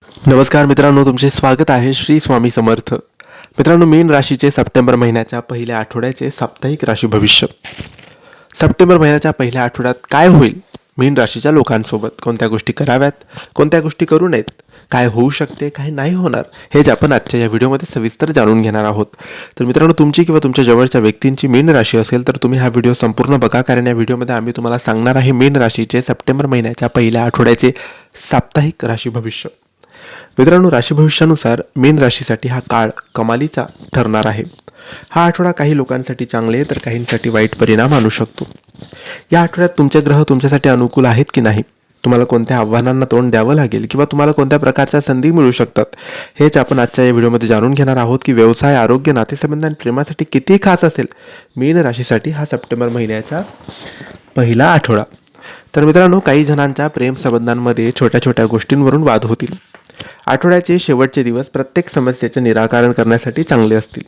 नमस्कार मित्रांनो, तुमचे स्वागत आहे श्री स्वामी समर्थ. मित्रांनो, मीन राशीचे सप्टेंबर महिन्याच्या पहिल्या आठवड्याचे साप्ताहिक राशी भविष्य. सप्टेंबर महिन्याच्या पहिल्या आठवड्यात काय होईल मीन राशीच्या लोकांसोबत, कोणत्या गोष्टी कराव्यात, कोणत्या गोष्टी करू नयेत, काय होऊ शकते, काय नाही होणार, हेच आपण आजच्या या व्हिडिओमध्ये सविस्तर जाणून घेणार आहोत. तर मित्रांनो, तुमची किंवा तुमच्या जवळच्या व्यक्तींची मीन राशी असेल तर तुम्ही हा व्हिडिओ संपूर्ण बघा, कारण या व्हिडिओमध्ये आम्ही तुम्हाला सांगणार आहे मीन राशीचे सप्टेंबर महिन्याच्या पहिल्या आठवड्याचे साप्ताहिक राशी भविष्य. मित्रांनो, राशी भविष्यानुसार मीन राशीसाठी हा काळ कमालीचा ठरणार आहे. हा आठवडा काही लोकांसाठी चांगले तर काहींसाठी वाईट परिणाम आणू शकतो. या आठवड्यात तुमचे ग्रह तुमच्यासाठी अनुकूल आहेत की नाही, तुम्हाला कोणत्या आव्हानांना तोंड द्यावं लागेल किंवा तुम्हाला कोणत्या प्रकारच्या संधी मिळू शकतात, हेच आपण आजच्या या व्हिडिओमध्ये जाणून घेणार आहोत. की व्यवसाय, आरोग्य, नातेसंबंध आणि प्रेमासाठी किती खास असेल मीन राशीसाठी हा सप्टेंबर महिन्याचा पहिला आठवडा. तर मित्रांनो, काही जणांच्या प्रेमसंबंधांमध्ये छोट्या छोट्या गोष्टींवरून वाद होतील. आठवड्याचे शेवटचे दिवस प्रत्येक समस्येचे निराकरण करण्यासाठी चांगले असतील.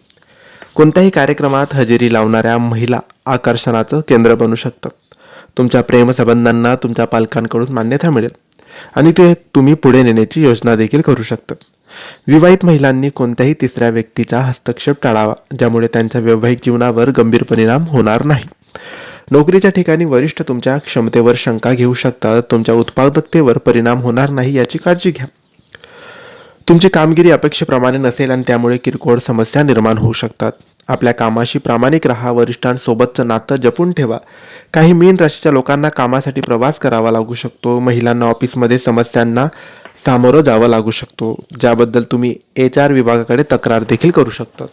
कोणत्याही कार्यक्रमात हजेरी लावणाऱ्या महिला आकर्षणाचं केंद्र बनू शकतात. तुमच्या प्रेमसंबंधांना तुमच्या पालकांकडून मान्यता मिळेल आणि ते तुम्ही पुढे नेण्याची योजना देखील करू शकतात. विवाहित महिलांनी कोणत्याही तिसऱ्या व्यक्तीचा हस्तक्षेप टाळावा, ज्यामुळे त्यांच्या वैवाहिक जीवनावर गंभीर परिणाम होणार नाही. नोकरीच्या ठिकाणी वरिष्ठ तुमच्या क्षमतेवर शंका घेऊ शकतात. तुमच्या उत्पादकतेवर परिणाम होणार नाही याची काळजी घ्या. तुमची कामगिरी अपेक्षेप्रमाणे नसेल आणि त्यामुळे किरकोळ समस्या निर्माण होऊ शकतात. आपल्या कामाशी प्रामाणिक राहा. वरिष्ठांसोबतचं नातं जपून ठेवा. काही मीन राशीच्या लोकांना कामासाठी प्रवास करावा लागू शकतो. महिलांना ऑफिसमध्ये समस्यांना सामोरं जावं लागू शकतो, ज्याबद्दल तुम्ही HR विभागाकडे तक्रार देखील करू शकता.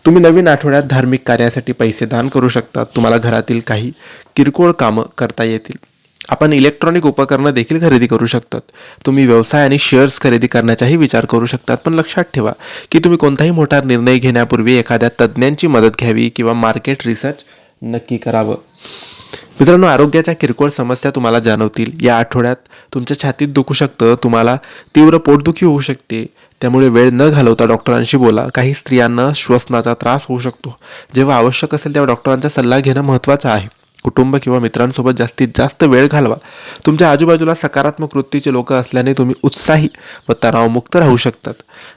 तुम्ही नवीन आठवड्यात धार्मिक कार्यासाठी पैसे दान करू शकता. तुम्हाला घरातील काही किरकोळ कामं करता येतील. आपण इलेक्ट्रॉनिक उपकरणं देखील खरेदी करू शकतात. तुम्ही व्यवसाय आणि शेअर्स खरेदी करण्याचाही विचार करू शकतात. पण लक्षात ठेवा की तुम्ही कोणताही मोठा निर्णय घेण्यापूर्वी एखाद्या तज्ज्ञांची मदत घ्यावी किंवा मार्केट रिसर्च नक्की करावं. मित्रांनो, आरोग्याच्या किरकोळ समस्या तुम्हाला जाणवतील. या आठवड्यात तुमच्या छातीत दुखू शकतं, तुम्हाला तीव्र पोटदुखी होऊ शकते, त्यामुळे वेळ न घालवता डॉक्टरांशी बोला. काही स्त्रियांना श्वसनाचा त्रास होऊ शकतो. जेव्हा आवश्यक असेल तेव्हा डॉक्टरांचा सल्ला घेणं महत्त्वाचं आहे. कुटुंब किंवा मित्रांसोबत जास्तीत जास्त वेळ घालवा. तुमच्या आजूबाजूला सकारात्मक वृत्तीचे लोक असल्याने तुम्ही उत्साही व तणावमुक्त राहू शकतात.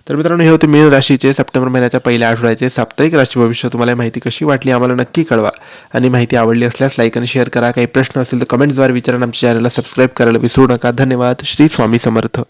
तर मित्रांनो, हे होते मीन राशीचे सप्टेंबर महिन्याच्या पहिल्या आठवड्याचे साप्ताहिक राशी भविष्य. तुम्हाला माहिती कशी वाटली आम्हाला नक्की कळवा आणि माहिती आवडली असल्यास लाईक आणि शेअर करा. काही प्रश्न असेल तर कमेंट्सद्वारे विचारा. आमच्या चॅनलला सबस्क्राईब करायला विसरू नका. धन्यवाद. श्री स्वामी समर्थ.